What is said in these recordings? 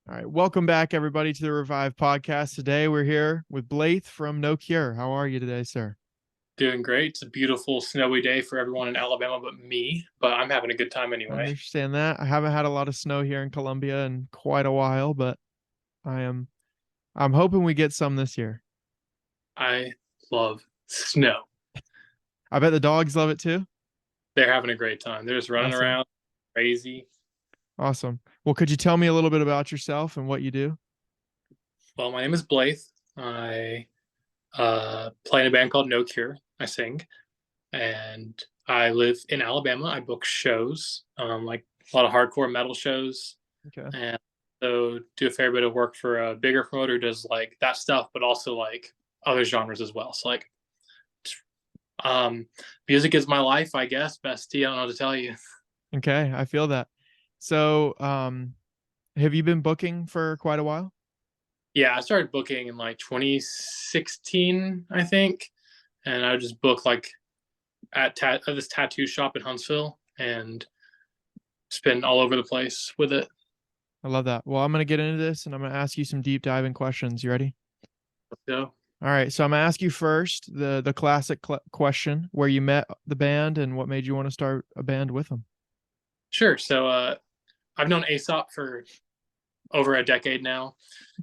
All right. Welcome back, everybody, to the Revive podcast. Today, we're here with Blaythe from No Cure. How are you today, sir? Doing great. It's a beautiful snowy day for everyone in Alabama but me, but I'm having a good time I anyway. understand that. I haven't had a lot of snow here in Columbia in quite a while, but I am I'm hoping we get some this year. I love snow. I bet the dogs love it too. They're having a great time. They're just running Awesome. around crazy. Awesome. Well, could you tell me a little bit about yourself and what you do? Well, my name is Blythe. I play in a band called No Cure. I sing, and I live in Alabama. I book shows, like a lot of hardcore metal shows, Okay. and so do a fair bit of work for a bigger promoter who does like that stuff, but also like other genres as well. So like Um, music is my life, I guess. Bestie, I don't know what to tell you. Okay, I feel that. So, have you been booking for quite a while? Yeah, I started booking in like 2016, I think, and I would just book like at this tattoo shop in Huntsville and spin all over the place with it. I love that. Well, I'm going to get into this and I'm going to ask you some deep diving questions. You ready? So All right, so I'm gonna ask you first the classic question: where you met the band and what made you want to start a band with them. sure. I've known Aesop for over a decade now.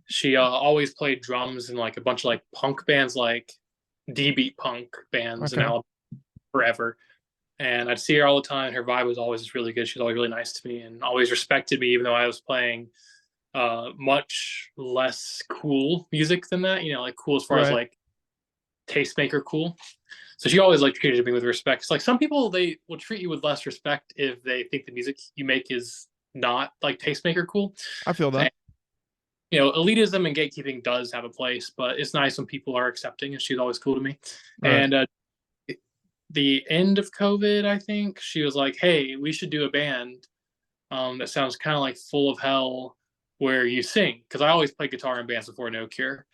She always played drums in like a bunch of like punk bands, like D beat punk bands in Okay, Alabama forever. And I'd see her all the time. Her vibe was always just really good. She was always really nice to me and always respected me, even though I was playing much less cool music than that. You know, like cool as far as right. like tastemaker cool. So she always like treated me with respect. It's like some people they will treat you with less respect if they think the music you make is not like tastemaker cool. I feel And, that. you know, elitism and gatekeeping does have a place, but it's nice when people are accepting, and she's always cool to me. Right. And the end of COVID, I think she was like, "Hey, we should do a band that sounds kind of like Full of Hell, where you sing." Because I always played guitar in bands before No Cure,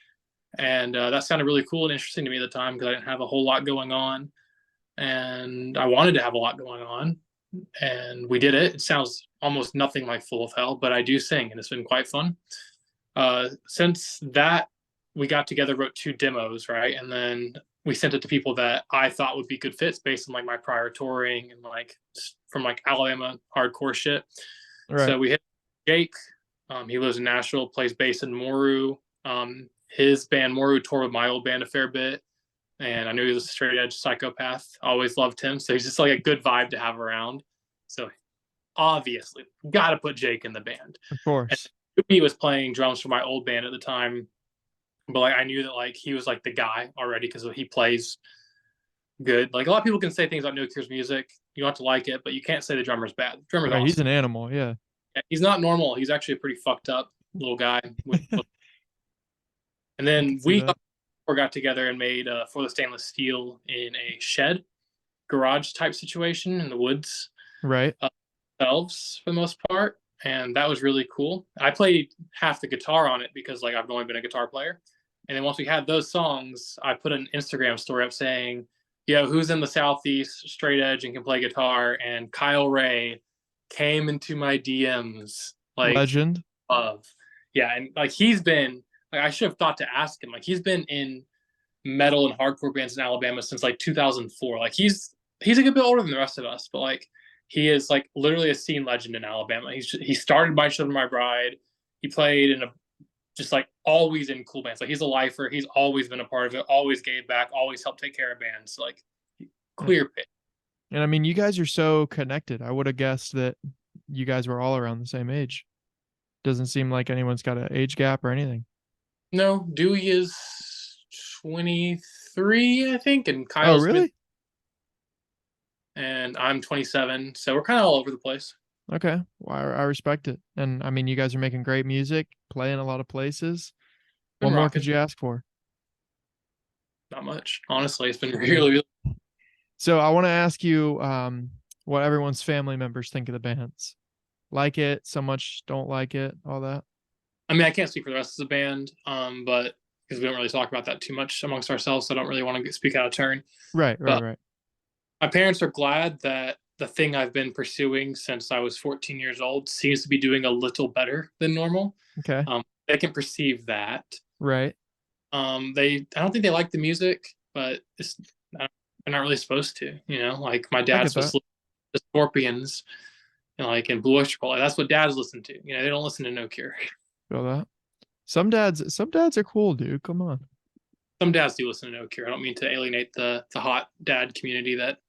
and that sounded really cool and interesting to me at the time because I didn't have a whole lot going on, and I wanted to have a lot going on, and we did it. It sounds almost nothing like Full of Hell, but I do sing, and it's been quite fun. Since that, we got together, wrote two demos, right, and then we sent it to people that I thought would be good fits based on like my prior touring and like from like Alabama hardcore shit. Right. So we hit Jake. He lives in Nashville, plays bass in Moru. His band Moru toured with my old band a fair bit, and I knew he was a straight edge psychopath. Always loved him, so he's just like a good vibe to have around. So obviously, got to put Jake in the band. Of And course. he was playing drums for my old band at the time, but like I knew that like he was like the guy already because he plays good. Like a lot of people can say things about No Cure's music. You don't have to like it, but you can't say the drummer's bad. The drummer's Right. He's an awesome. animal. Yeah. He's not normal. He's actually a pretty fucked up little guy. And I can then see we that. got together and made For the Stainless Steel in a shed garage type situation in the woods Right. themselves for the most part. And that was really cool. I played half the guitar on it because like I've only been a guitar player. And then once we had those songs, I put an Instagram story up saying, "Yo, who's in the Southeast straight edge and can play guitar?" And Kyle Ray came into my DMs like Legend. of yeah, and like he's been like I should have thought to ask him. Like he's been in metal and hardcore bands in Alabama since like 2004. Like he's a good bit older than the rest of us, but like he is like literally a scene legend in Alabama. He started My Children, My Bride. He played in a just like always in cool bands. Like he's a lifer. He's always been a part of it. Always gave back. Always helped take care of bands. So, like And clear pick. I mean, you guys are so connected. I would have guessed that you guys were all around the same age. Doesn't seem like anyone's got an age gap or anything. No, Dewey is 23, I think, and Oh, Kyle's mid, really? and I'm 27. So we're kind of all over the place. Okay. Well, I respect it. And I mean, you guys are making great music, playing a lot of places. What Been more could rocking. you ask for? Not much, honestly. It's been Yeah. really, really. So I want to ask you what everyone's family members think of the bands. Like it, so much don't like it, all that. I mean, I can't speak for the rest of the band, but because we don't really talk about that too much amongst ourselves, so I don't really want to speak out of turn. Right, right, But right. my parents are glad that the thing I've been pursuing since I was 14 years old seems to be doing a little better than normal. Okay. They can perceive that. Right. I don't think they like the music, but they're not really supposed to. Like my I dad's get supposed that. to listen to Scorpions, like in Blue Oyster Cult. That's what dads listen to. They don't listen to No Cure. Feel that. Some dads are cool, dude. Come on. Some dads do listen to No Cure. I don't mean to alienate the hot dad community that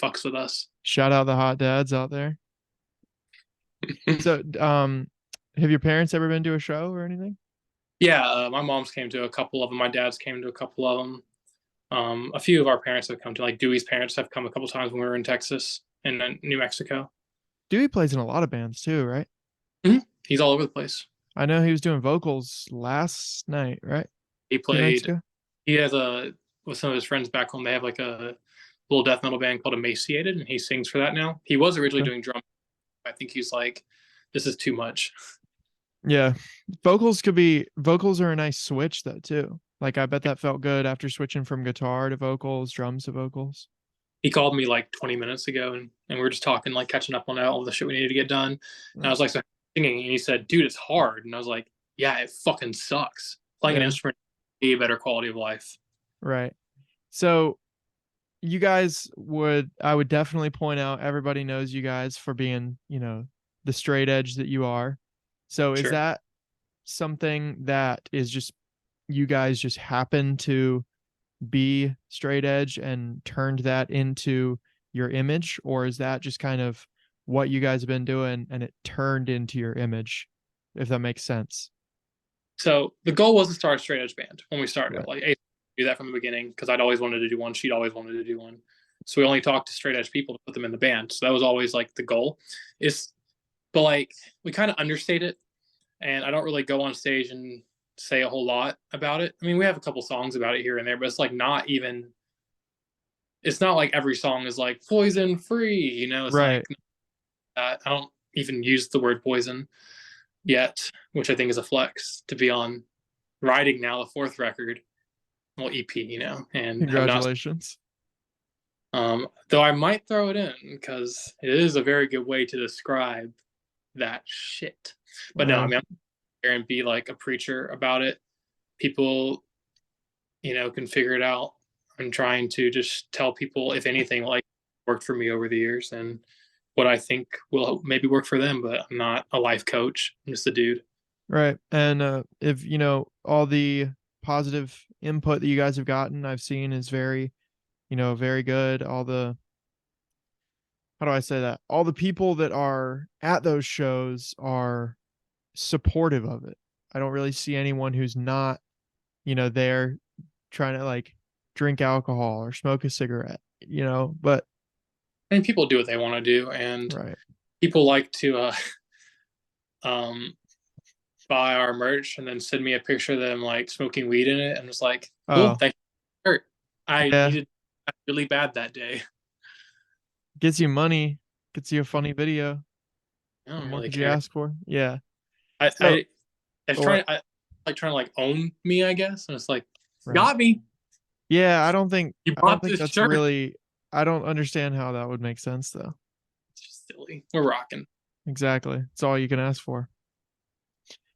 fucks with us. Shout out the hot dads out there. So, have your parents ever been to a show or anything? Yeah, my mom's came to a couple of them. My dad's came to a couple of them. A few of our parents have come to, like Dewey's parents have come a couple times when we were in Texas and New Mexico. Dewey plays in a lot of bands too, right? He's all over the place. I know he was doing vocals last night, right? He 2 nights played. ago. He has with some of his friends back home. They have like a little death metal band called Emaciated, and he sings for that now. He was originally Okay. doing drums. I think he's like, this is too much. Yeah. Vocals are a nice switch though too. Like I bet that felt good after switching from guitar to vocals, drums to vocals. He called me like 20 minutes ago, and we were just talking, like catching up on all the shit we needed to get done. And I was like, so singing, and he said, dude, it's hard. And I was like, yeah, it fucking sucks. Playing an Yeah. instrument is a better quality of life. Right. So I would definitely point out everybody knows you guys for being, the straight edge that you are. So is Sure. that something that is just you guys just happen to be straight edge and turned that into your image, or is that just kind of what you guys have been doing and it turned into your image, if that makes sense? So the goal was to start a straight edge band when we started. Right. Like, I do that from the beginning because I'd always wanted to do one. She'd always wanted to do one. So we only talked to straight edge people to put them in the band. So that was always like the goal. But like we kind of understate it, and I don't really go on stage and say a whole lot about it. I mean, we have a couple songs about it here and there, but it's like not even. It's not like every song is like poison free. It's Right. like I don't even use the word poison yet, which I think is a flex to be on writing now the fourth record, well EP, and have not. Congratulations. Though I might throw it in because it is a very good way to describe that shit. But no, I mean, I'm here and be like a preacher about it. People, can figure it out. I'm trying to just tell people, if anything, like worked for me over the years and what I think will maybe work for them. But I'm not a life coach. I'm just a dude. Right. And if all the positive input that you guys have gotten, I've seen is very, very good. All the how do I say that? All the people that are at those shows are supportive of it. I don't really see anyone who's not, there trying to like drink alcohol or smoke a cigarette, but I mean, people do what they want to do, and right. people like to um, buy our merch and then send me a picture of them like smoking weed in it, and it's like, cool, Oh, thank you. I yeah. needed that really bad that day. Gets you money, gets you a funny video. I What don't more really could you care. ask for? Yeah. I So, I, I was what? trying to like own me, I guess, and it's like, Right. got me. Yeah, You I don't bought think this that's shirt. really I don't understand how that would make sense though. It's just silly. We're rocking. Exactly. It's all you can ask for.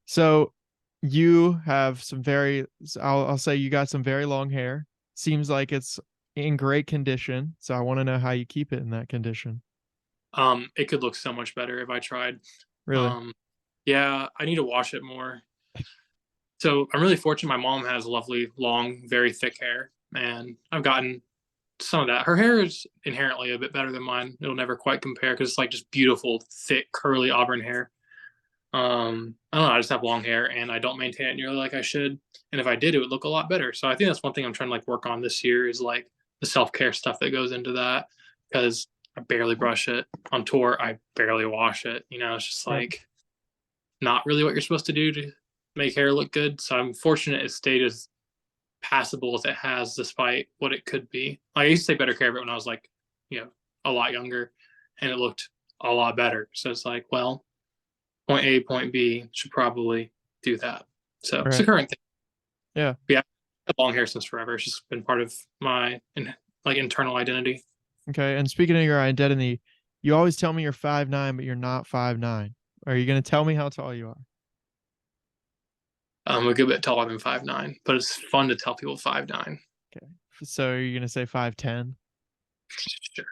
So you have some very I'll say you got some very long hair. Seems like it's in great condition. So I want to know how you keep it in that condition. It could look so much better if I tried. Really? Um, yeah, I need to wash it more. So I'm really fortunate. My mom has lovely, long, very thick hair, and I've gotten some of that. Her hair is inherently a bit better than mine. It'll never quite compare because it's like just beautiful, thick, curly auburn hair. I don't know. I just have long hair, and I don't maintain it nearly like I should. And if I did, it would look a lot better. So I think that's one thing I'm trying to like work on this year is like the self care stuff that goes into that because I barely brush it on tour. I barely wash it. It's just Right. like not really what you're supposed to do to make hair look good. So I'm fortunate it stayed as passable as it has, despite what it could be. Like, I used to take better care of it when I was like, a lot younger, and it looked a lot better. So it's like, well, point A, point B should probably do that. So it's a Right. current thing. Yeah. But yeah, I've had long hair since forever. It's just been part of my internal identity. Okay. And speaking of your identity, You always tell me you're 5'9", but you're not 5'9". Are you gonna tell me how tall you are? I'm a good bit taller than 5'9", but it's fun to tell people 5'9". Okay. So are you gonna say 5'10"? Sure.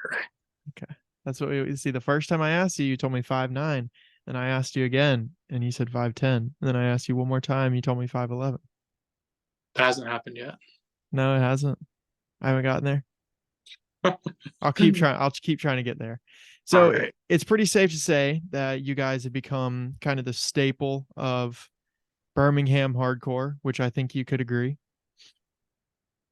Okay. That's what we see. The first time I asked you, you told me 5'9". Then I asked you again, and you said 5'10". And then I asked you one more time, you told me 5'11". That hasn't happened yet. No, it hasn't. I haven't gotten there. I'll keep trying. I'll keep trying to get there. All So right. it's pretty safe to say that you guys have become kind of the staple of Birmingham hardcore, which I think you could agree.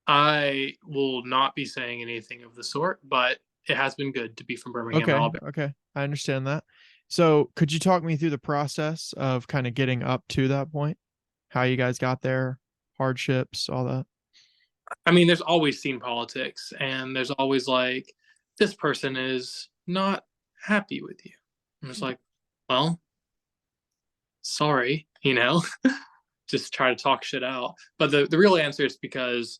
I will not be saying anything of the sort, but it has been good to be from Birmingham, Okay, Alabama. okay. I understand that. So could you talk me through the process of kind of getting up to that point? How you guys got there, hardships, all that? I mean, there's always scene politics, and there's always like, this person is not happy with you. And it's like, well, sorry, just try to talk shit out. But the real answer is because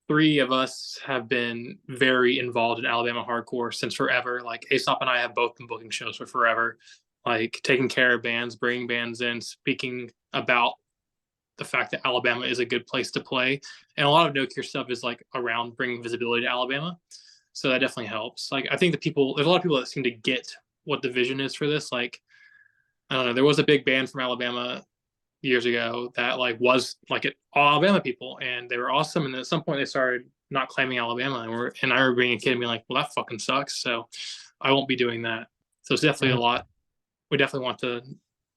three of us have been very involved in Alabama hardcore since forever. Like Aesop and I have both been booking shows for forever, like taking care of bands, bringing bands in, speaking about the fact that Alabama is a good place to play. And a lot of No Cure stuff is like around bringing visibility to Alabama. So that definitely helps. Like I think there's a lot of people that seem to get what the vision is for this. Like, I don't know, there was a big band from Alabama years ago that like was like it all Alabama people and they were awesome. And at some point they started not claiming Alabama and I remember being a kid and being like, well, that fucking sucks. So I won't be doing that. So it's definitely a Right. lot. We definitely want to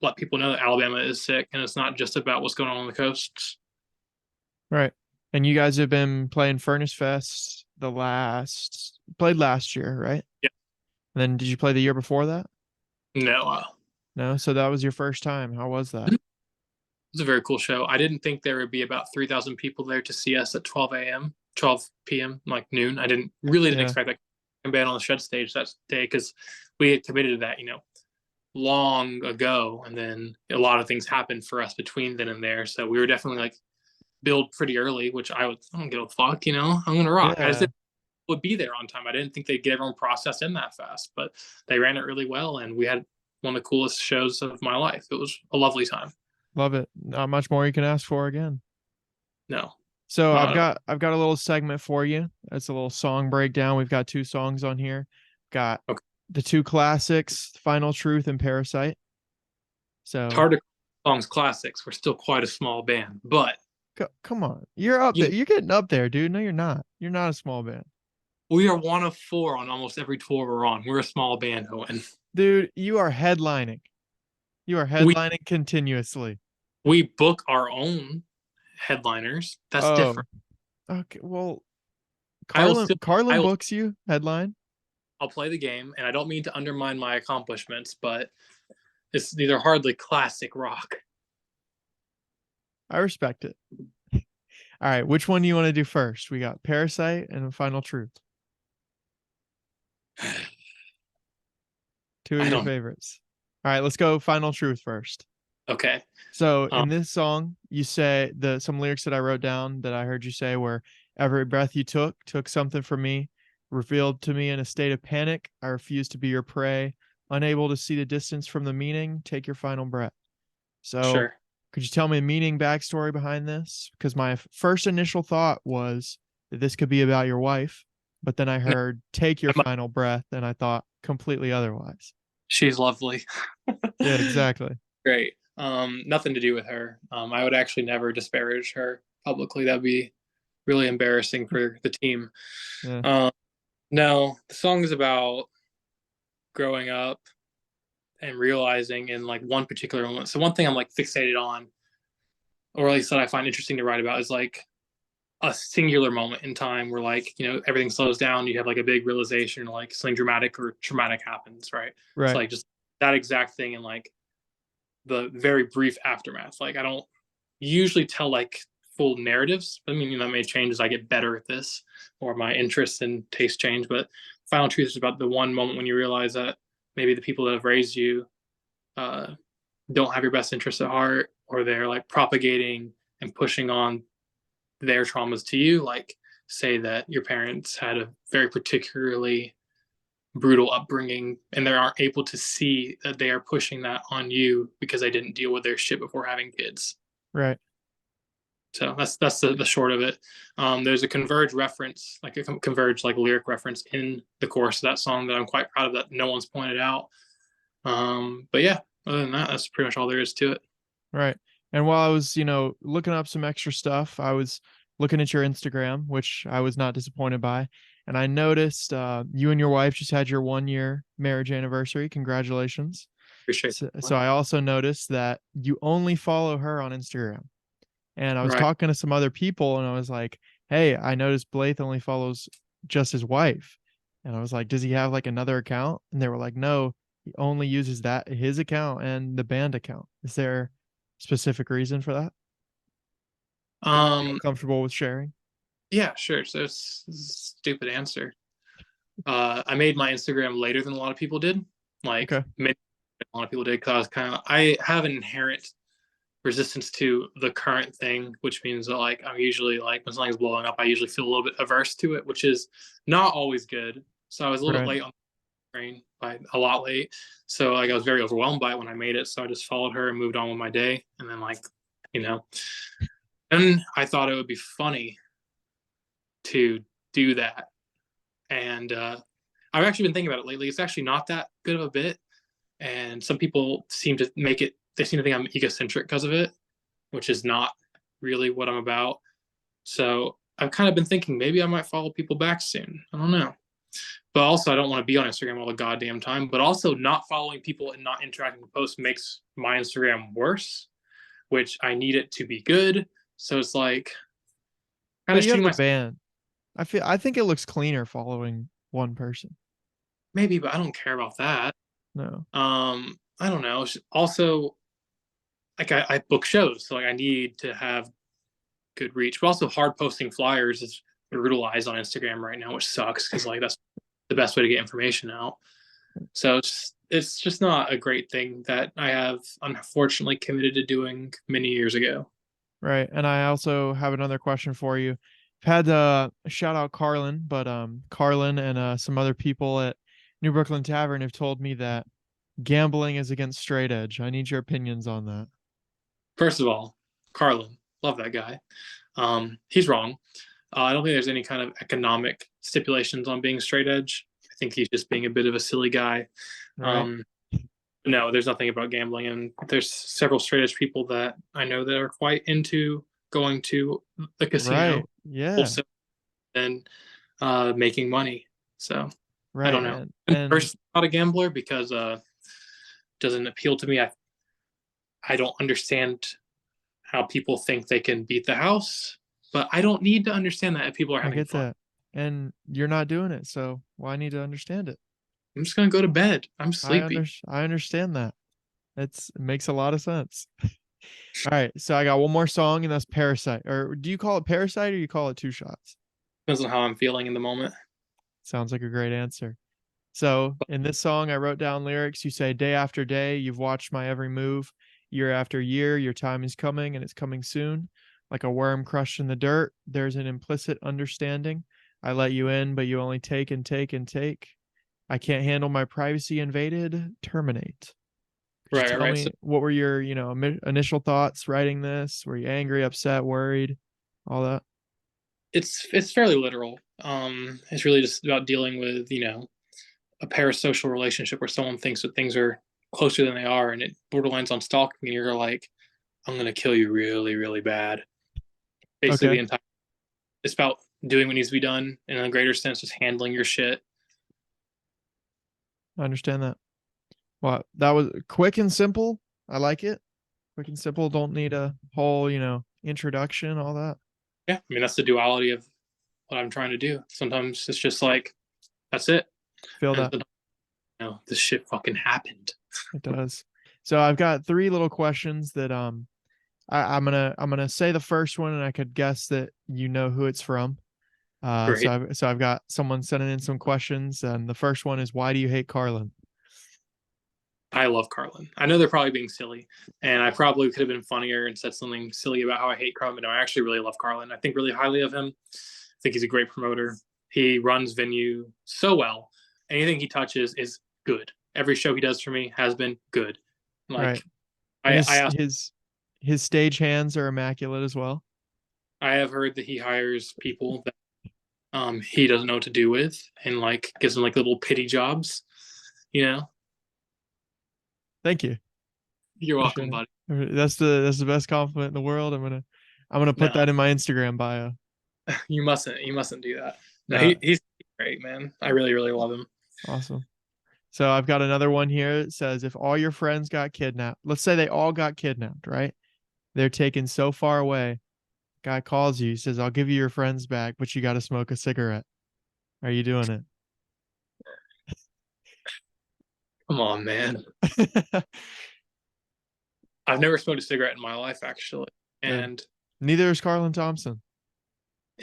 let people know that Alabama is sick and it's not just about what's going on the coasts. Right. And you guys have been playing Furnace Fest played last year, right? Yeah. And then did you play the year before that? No, No, so that was your first time. How was that? it was a very cool show. I didn't think there would be about 3,000 people there to see us at 12 a.m., 12 p.m., like noon. I didn't Yeah. expect that band on the Shed stage that day because we had committed to that, long ago. And then a lot of things happened for us between then and there. So we were definitely like build pretty early, which I don't give a fuck, I'm gonna rock. I just Yeah. didn't would be there on time. I didn't think they'd get everyone processed in that fast, but they ran it really well and we had one of the coolest shows of my life. It was a lovely time. Love it. Not much more you can ask for again. No, So I've not got I've got a little segment for you. It's a little song breakdown. We've got two songs on here. Got okay. the two classics, Final Truth and Parasite. It's So hard to call songs classics. We're still quite a small band, but come on. You're up you there. know, You're getting up there, dude. No, you're not. You're not a small band. we are one of four on almost every tour we're on. We're a small band, Owen. Dude, you are headlining. You are We headlining continuously. we book our own headliners. That's Oh, different. okay. Well, I will Carlin still I Carlin will books you headline. I'll play the game, and I don't mean to undermine my accomplishments, but these are hardly classic rock. I respect it. All right, which one do you want to do first? We got Parasite and Final Truth. Two of I your don't. favorites. All right, let's go Final Truth first. Okay. So Um, in this song, you say some lyrics that I wrote down that I heard you say were every breath you took something from me, revealed to me in a state of panic. I refuse to be your prey, unable to see the distance from the meaning. Take your final breath. So sure. could you tell me a meaning backstory behind this? Because my first initial thought was that this could be about your wife, but then I No, heard take your final breath, and I thought completely otherwise. she's lovely. Yeah, exactly. Great. Nothing to do with her. I would actually never disparage her publicly. That'd be really embarrassing for the team. Yeah. Um, no, the song is about growing up and realizing in like one particular moment. So one thing I'm like fixated on, or at least that I find interesting to write about, is like a singular moment in time where like everything slows down. You have like a big realization, like something dramatic or traumatic happens, right? It's Right. like just that exact thing and like the very brief aftermath. Like I don't usually tell like full narratives. I mean, that may change as I get better at this or my interests and taste change. But Final Truth is about the one moment when you realize that maybe the people that have raised you uh, don't have your best interests at heart, or they're like propagating and pushing on their traumas to you. Like, say that your parents had a very particularly brutal upbringing, and they aren't able to see that they are pushing that on you because they didn't deal with their shit before having kids. Right. So that's the short of it. There's a Converge reference, like a Converge like lyric reference in the chorus of that song that I'm quite proud of that no one's pointed out. But yeah, other than that, that's pretty much all there is to it. Right. And while I was, looking up some extra stuff, I was looking at your Instagram, which I was not disappointed by. And I noticed you and your wife just had your 1 year marriage anniversary. Congratulations. Appreciate So that. I also noticed that you only follow her on Instagram. And I was Right. talking to some other people and I was like, hey, I noticed Blaythe only follows just his wife. And I was like, does he have like another account? And they were like, no, he only uses his account and the band account. Is there a specific reason for that? That you feel Um, comfortable with sharing? yeah, sure. So it's a stupid answer. I made my Instagram later than a lot of people did, like Okay. mid a lot of people did, because I have an inherent resistance to the current thing, which means that like I'm usually like when something's blowing up, I usually feel a little bit averse to it, which is not always good. So I was a little bit Right. late on the train, by a lot late. So like I was very overwhelmed by it when I made it. So I just followed her and moved on with my day. And then like, you know, and I thought it would be funny to do that. And I've actually been thinking about it lately. It's actually not that good of a bit. And some people seem to make it, they seem to think I'm egocentric because of it, which is not really what I'm about. So I've kind of been thinking maybe I might follow people back soon. I don't know. But also, I don't want to be on Instagram all the goddamn time. But also, not following people and not interacting with posts makes my Instagram worse, which I need it to be good. So it's like kind But of you have shooting the myself. band. I think it looks cleaner following one person. Maybe, but I don't care about that. No. I don't know. Also, like I book shows, so like I need to have good reach. But also, hard posting flyers is brutalized on Instagram right now, which sucks because like that's the best way to get information out. So it's just not a great thing that I have unfortunately committed to doing many years ago. Right. And I also have another question for you. I've had shout out Carlin, but Carlin and some other people at New Brooklyn Tavern have told me that gambling is against straight edge. I need your opinions on that. First of all, Carlin, love that guy. He's wrong. I don't think there's any kind of economic stipulations on being straight edge. I think he's just being a bit of a silly guy. Right. Um, no, there's nothing about gambling, and there's several straight edge people that I know that are quite into going to the casino Right. Yeah. wholesale and making money. So I Right. don't know. And I'm and personally not a gambler because it doesn't appeal to me. I don't understand how people think they can beat the house, but I don't need to understand that if people are I having get fun. that. And you're not doing it, so why need to understand it? I'm just gonna go to bed. I'm sleepy. I understand that. It makes a lot of sense. All right, so I got one more song and that's Parasite. Or do you call it Parasite or you call it Two Shots? Depends on how I'm feeling in the moment. Sounds like a great answer. So in this song, I wrote down lyrics. You say, day after day, you've watched my every move. Year after year, your time is coming and it's coming soon. Like a worm crushed in the dirt, there's an implicit understanding. I let you in, but you only take and take and take. I can't handle my privacy invaded. Terminate. Could you Right, tell right. So me what were your, initial thoughts writing this? Were you angry, upset, worried, all that? it's fairly literal. It's really just about dealing with a parasocial relationship where someone thinks that things are closer than they are, and it borderlines on stalking, and you're like, I'm gonna kill you really, really bad. Basically, Okay, the entire it's about doing what needs to be done, and in a greater sense, just handling your shit. I understand that. Well, that was quick and simple. I like it. Quick and simple. Don't need a whole, introduction, all that. Yeah, I mean that's the duality of what I'm trying to do. Sometimes it's just like that's it, Feel and that. this shit fucking happened. It does. So I've got three little questions that I'm gonna say the first one and I could guess that you know who it's from. Great. So I've got someone sending in some questions, and the first one is why do you hate Carlin? I love Carlin. I know they're probably being silly, and I probably could have been funnier and said something silly about how I hate Carlin, but no, I actually really love Carlin. I think really highly of him. I think he's a great promoter. He runs venue so well, anything he touches is good. Every show he does for me has been good. Right. Like And I asked, his stage hands are immaculate as well. I have heard that he hires people that he doesn't know what to do with, and like gives them like little pity jobs. You know, Thank you. you're Appreciate welcome, it. buddy. That's the best compliment in the world. I'm gonna put No, that in my Instagram bio. you mustn't do that. No, No, he's great, man. I really really love him. awesome. So I've got another one here. It says if all your friends got kidnapped, let's say they all got kidnapped, right? They're taken so far away. Guy calls you, he says, I'll give you your friends back, but you gotta smoke a cigarette. Are you doing Come on, man. it? I've never smoked a cigarette in my life actually, Good. and Neither is Carlin Thompson.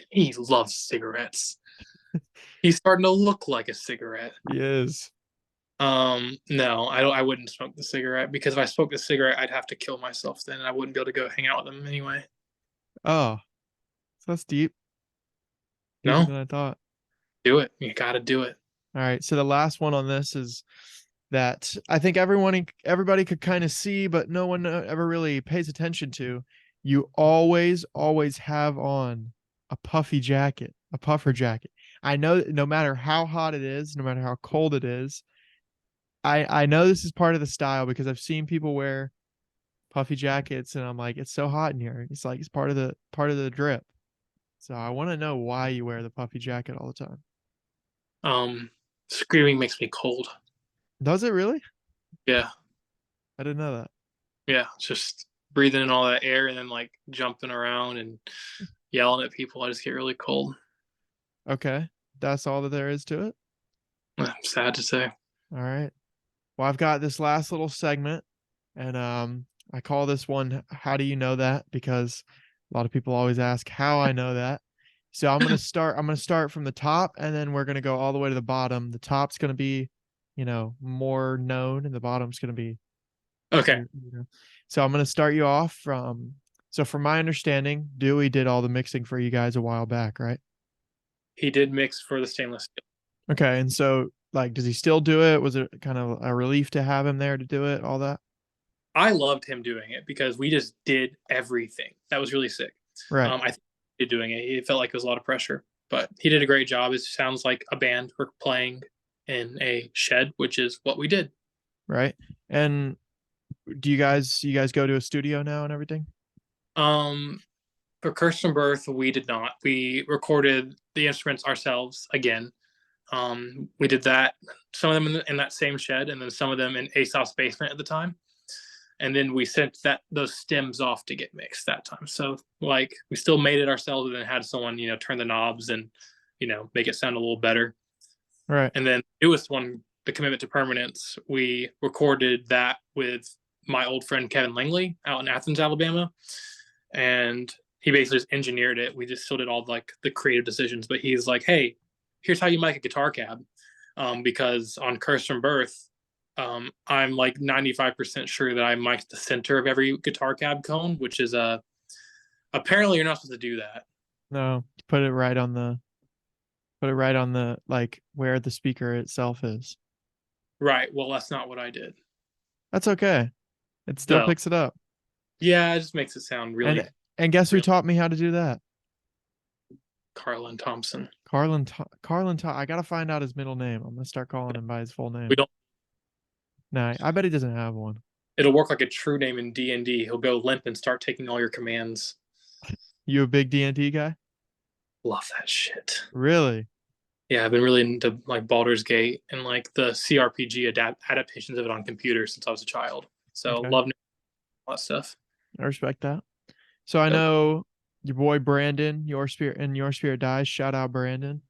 he loves cigarettes. He's starting to look like a cigarette. He is. No, I don't. I wouldn't smoke the cigarette because if I smoked the cigarette, I'd have to kill myself then, and I wouldn't be able to go hang out with him anyway. Oh, so that's deep. Deeper No, than I thought. do it. You got to do it. All right. So the last one on this is that I think everybody could kind of see, but no one ever really pays attention to. You always have on a puffy jacket, a puffer jacket. I know no matter how hot it is, no matter how cold it is, I know this is part of the style because I've seen people wear puffy jackets and I'm like, it's so hot in here. It's like it's part of the drip. So I want to know why you wear the puffy jacket all the time. Um, Screaming makes me cold. Does it really? Yeah, I didn't know that. yeah. Just breathing in all that air and then like jumping around and yelling at people. I just get really cold. Okay. That's all that there is to it. Sad to say. All right. Well, I've got this last little segment and I call this one how do you know that? Because a lot of people always ask how I know that. So I'm going to start from the top and then we're going to go all the way to the bottom. The top's going to be, more known and the bottom's going to be Okay, you know. So I'm going to start you off from so from my understanding, Dewey did all the mixing for you guys a while back, right? he did mix for the stainless steel. Okay, and so like, does he still do it? Was it kind of a relief to have him there to do it, all that? I loved him doing it because we just did everything. That was really sick. Right, I think he did doing it. It felt like it was a lot of pressure, but he did a great job. It sounds like a band were playing in a shed, which is what we did. right. And do you guys go to a studio now and everything? Um, for Kirsten Birth, we did not. We recorded the instruments ourselves again. We did that. Some of them in that same shed, and then some of them in Aesop's basement at the time. And then we sent those stems off to get mixed that time. So like we still made it ourselves, and then had someone turn the knobs and make it sound a little better. Right, And then the newest one, the Commitment to Permanence, we recorded that with my old friend Kevin Langley out in Athens, Alabama, and he basically just engineered it. We just still did all like the creative decisions, but he's like, "Hey, here's how you make a guitar cab," because on Curse from Birth, I'm like 95% sure that I mic'd the center of every guitar cab cone, which is apparently you're not supposed to do that. no, put it right on the like where the speaker itself is. Right. Well, that's not what I did. That's okay. It still So picks it up. yeah, it just makes it sound really, And guess who really taught me how to do that? Carlin Thompson. Carlin. I gotta find out his middle name. I'm gonna start calling him by his full We name. don't. Nah, I bet he doesn't have one. It'll work like a true name in D&D. He'll go limp and start taking all your commands. You a big D&D guy? Love that shit. Really? Yeah, I've been really into like Baldur's Gate and like the CRPG adaptations of it on computers since I was a child. So Okay. love all that stuff. I respect that. So I Yep. know your boy Brandon, your spirit dies. Shout out Brandon.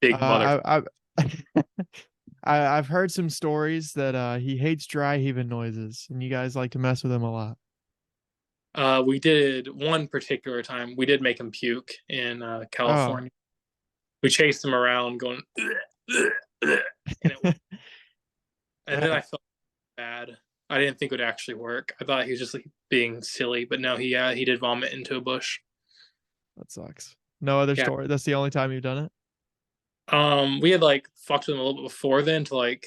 Big mother. I've heard some stories that he hates dry heaving noises, and you guys like to mess with him a lot. We did one particular time. We did make him puke in Oh, California. We chased him around going, and and then I that felt bad. I didn't think it would actually work. I thought he was just like being silly, but no, he did vomit into a bush. that sucks. No other Yeah, story. That's the only time you've done it. We had like fucked with them a little bit before then to like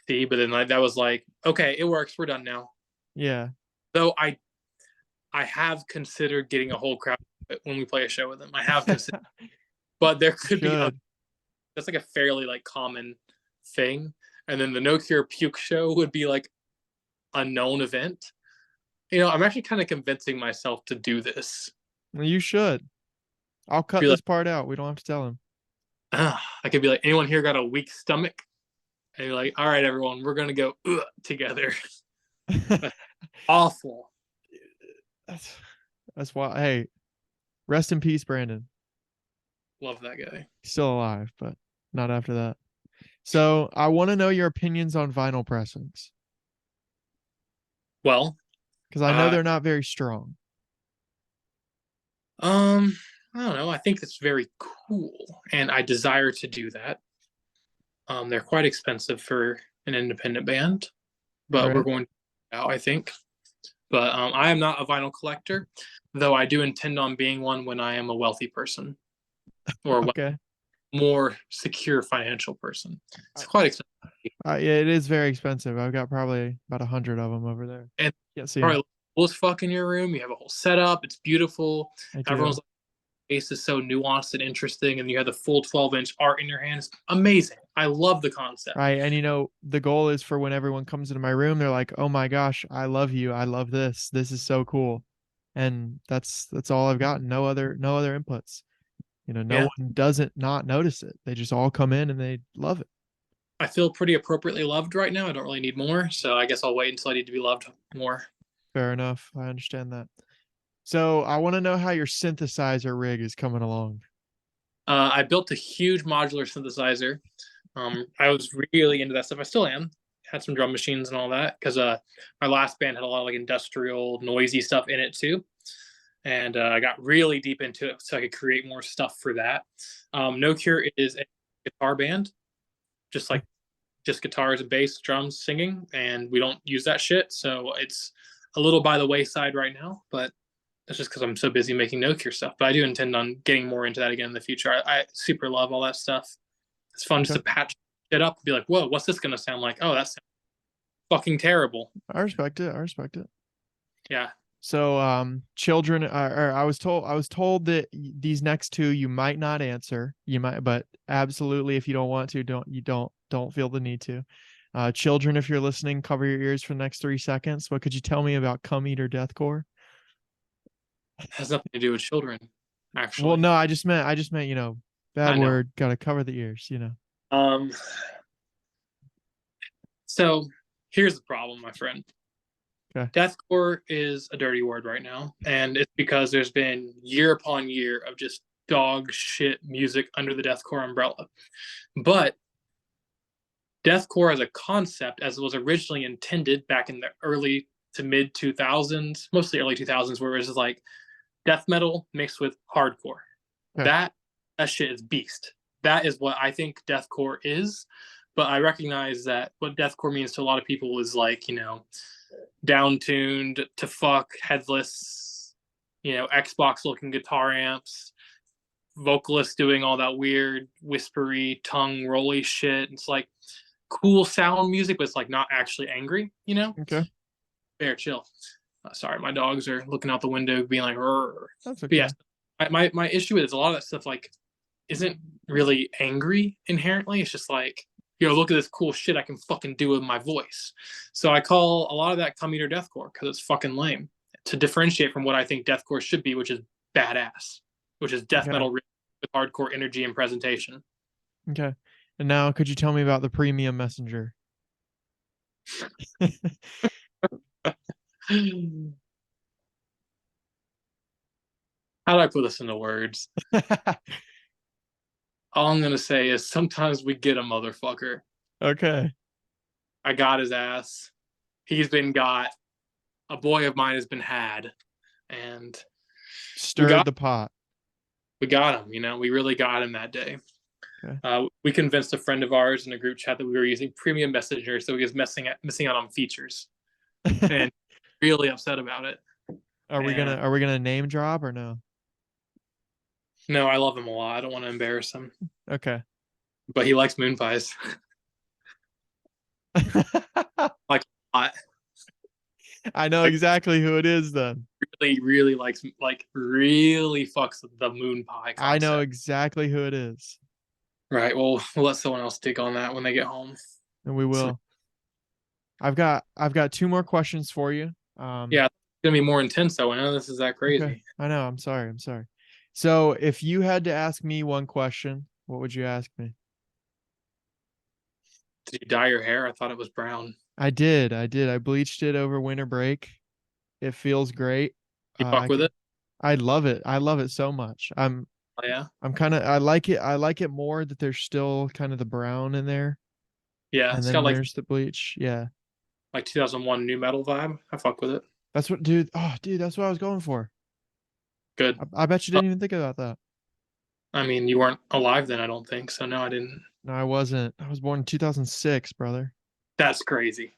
see, but then like that was like, okay, it works. We're done now. Yeah. Though I have considered getting a whole crowd when we play a show with them. I have considered, but there You could be should. that's like a fairly like common thing. And then the No Cure Puke show would be like a known event. I'm actually kind of convincing myself to do this. You should. I'll cut Be like, this part out. We don't have to tell him. I could be like, anyone here got a weak stomach? And you're like, all right, everyone, we're gonna go together. That's awful. that's that's why. Hey, rest in peace, Brandon. Love that guy. He's still alive, but not after that. So I want to know your opinions on vinyl pressings Well, because I know uh, they're not very strong, um, I don't know. I think it's very cool, and I desire to do that. They're quite expensive for an independent band, but we're right? going to out, I think. But I am not a vinyl collector, though I do intend on being one when I am a wealthy person or a Okay. more secure financial person. It's I, quite expensive. yeah, it is very expensive. I've got probably about 100 of them over there. And Can't see them. probably cool as fuck in your room. You have a whole setup. It's beautiful. I Everyone's do. face is so nuanced and interesting, and you have the full 12-inch art in your hands. Amazing. I love the concept. Right. And the goal is for when everyone comes into my room, they're like, "Oh my gosh, I love you. I love this. This is so cool." And that's all I've got. No other inputs. No Yeah. one doesn't not notice it. They just all come in and they love it. I feel pretty appropriately loved right now. I don't really need more, so I guess I'll wait until I need to be loved more. Fair enough. I understand that. So I want to know how your synthesizer rig is coming along. I built a huge modular synthesizer. I was really into that stuff. I still am. Had some drum machines and all that because my last band had a lot of like industrial, noisy stuff in it too. And I got really deep into it so I could create more stuff for that. No Cure is a guitar band, just Okay. like just guitars and bass, drums, singing, and we don't use that shit. So it's a little by the wayside right now, but that's just because I'm so busy making No Cure stuff. But I do intend on getting more into that again in the future. I super love all that stuff. It's fun just Okay. to patch it up and be like, whoa, what's this going to sound like? Oh, that's fucking terrible. I respect it. I respect it. Yeah. So, children, or I was told that these next two you might not answer. You might, but absolutely, if you don't want to, don't feel the need to. Children, if you're listening, cover your ears for the next 3 seconds. What could you tell me about Come Eater Deathcore? It has nothing to do with children, Well, actually. no, I just meant, bad I know. word, gotta cover the ears. Um, so here's the problem, my friend. Okay. Deathcore is a dirty word right now, and it's because there's been year upon year of just dog shit music under the deathcore umbrella. But deathcore as a concept, as it was originally intended back in the early to mid 2000s, mostly early 2000s, where it was like death metal mixed with hardcore. Okay. That that shit is beast. That is what I think deathcore is. But I recognize that what deathcore means to a lot of people is like, down tuned to fuck, headless, Xbox looking guitar amps, vocalists doing all that weird, whispery, tongue rolly shit. It's like cool sound music, but it's like not actually angry, Okay. Fair, chill. Sorry, my dogs are looking out the window, being like, "Rrr." That's But yes, okay. my issue is a lot of that stuff like isn't really angry inherently. It's just like, look at this cool shit I can fucking do with my voice. So I call a lot of that come eater deathcore because it's fucking lame to differentiate from what I think deathcore should be, which is badass, which is death Okay. metal with hardcore energy and presentation. Okay. And now, could you tell me about the premium messenger? How do I put this into words? All I'm gonna say is sometimes we get a motherfucker. Okay. I got his ass. He's been got. A boy of mine has been had, and we Stirred got the pot. we got him. We really got him that day. Okay. We convinced a friend of ours in a group chat that we were using premium messenger, so he was missing out on features, and really upset about it. Are we gonna And are we gonna name drop or no? No, I love him a lot. I don't want to embarrass him, Okay. but he likes moon pies. Like a lot. I know Like exactly who it is then. really, really likes like really fucks with the moon pie I know concept. exactly who it is. Right. Well, we'll let someone else dig on that when they get home. And we So, will. I've got two more questions for you. yeah, it's gonna be more intense though. I know this is that Okay. crazy. I know. I'm sorry. I'm sorry. So if you had to ask me one question, what would you ask me? Did you dye your hair? I thought it was brown. I did. I did. I bleached it over winter break. It feels great. You fuck with it? I love it. I love it so much. Oh, yeah. I'm kind of I like it. I like it more that there's still kind of the brown in there, Yeah, and it's got then there's the bleach. Yeah. 2001 new metal vibe. I fuck with it. That's what, dude. Oh, dude, that's what I was going for. Good. I bet you Uh, didn't even think about that. I mean, you weren't alive then, I don't think. So no, I didn't. No, I wasn't. I was born in 2006, brother. That's crazy.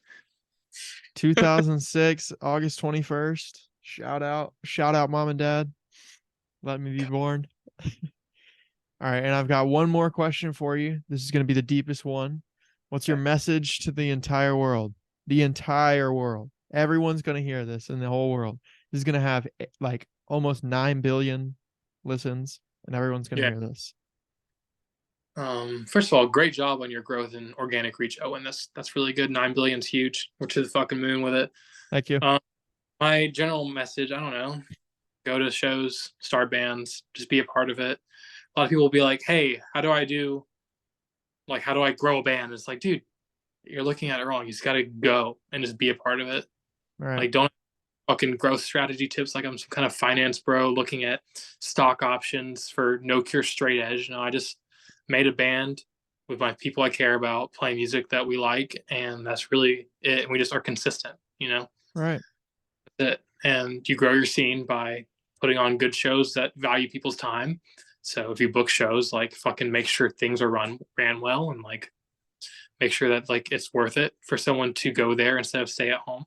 2006, August 21st. Shout out, mom and dad. Let me be born. All right, and I've got one more question for you. This is going to be the deepest one. What's your Okay. message to the entire world? The entire world. Everyone's going to hear this in the whole world. This is going to have like almost 9 billion listens, and everyone's going to Yeah. hear this. First of all, great job on your growth in organic reach, Owen. That's really good. 9 billion's huge. We're to the fucking moon with it. Thank you. Um, my general message, I don't know, go to shows, start bands, just be a part of it. A lot of people will be like, "Hey, how do I grow a band?" It's like, dude, you're looking at it wrong. You just got to go and just be a part of it. All right. Like, don't fucking growth strategy tips like I'm some kind of finance bro looking at stock options for no cure straight edge. No, I just made a band with my people I care about, playing music that we like, and that's really it. And we just are consistent, you know. All right. That's it. And you grow your scene by putting on good shows that value people's time. So if you book shows, like fucking make sure things are ran well, and like make sure that like it's worth it for someone to go there instead of stay at home.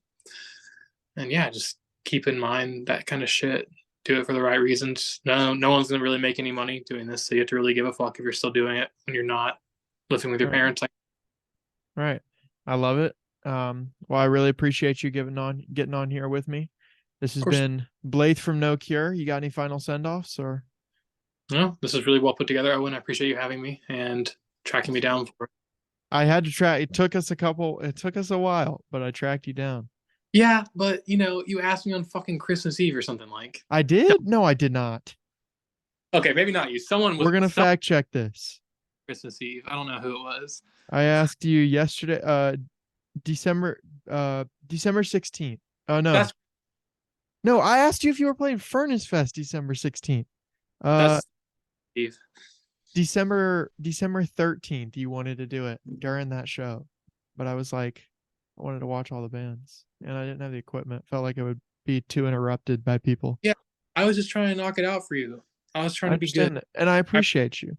And yeah, just keep in mind that kind of shit. Do it for the right reasons. No one's gonna really make any money doing this, so you have to really give a fuck if you're still doing it when you're not living with All your right. parents. Like, All right. I love it. Well, I really appreciate you getting on here with me. This of has course, been Blaythe from No Cure. You got any final send-offs or no, this is really well put together, Owen. I appreciate you having me and tracking me down for it. I had to track it took us a while, but I tracked you down. Yeah, but you asked me on fucking Christmas Eve or something like. I did? No, I did not. Okay, maybe not you. Someone was We're gonna some fact check this. Christmas Eve. I don't know who it was. I asked you yesterday, December December 16th. Oh no. That's No, I asked you if you were playing Furnace Fest December 16th. Uh that's Eve. December 13th you wanted to do it during that show. But I was like I wanted to watch all the bands and I didn't have the equipment. Felt like it would be too interrupted by people. Yeah, I was just trying to knock it out for you. I was trying I to be good. understand that, and I I, appreciate you.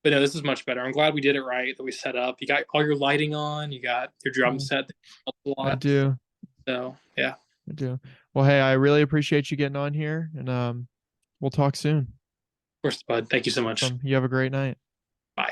but no, this is much better. I'm glad we did it right. That we set up. You got all your lighting on. You got your drum Yeah, set. That helped a I lot. do. So yeah, of I do. Well, hey, I really appreciate you getting on here, and we'll talk soon. course, bud. Thank you so much. You have a great night. Bye.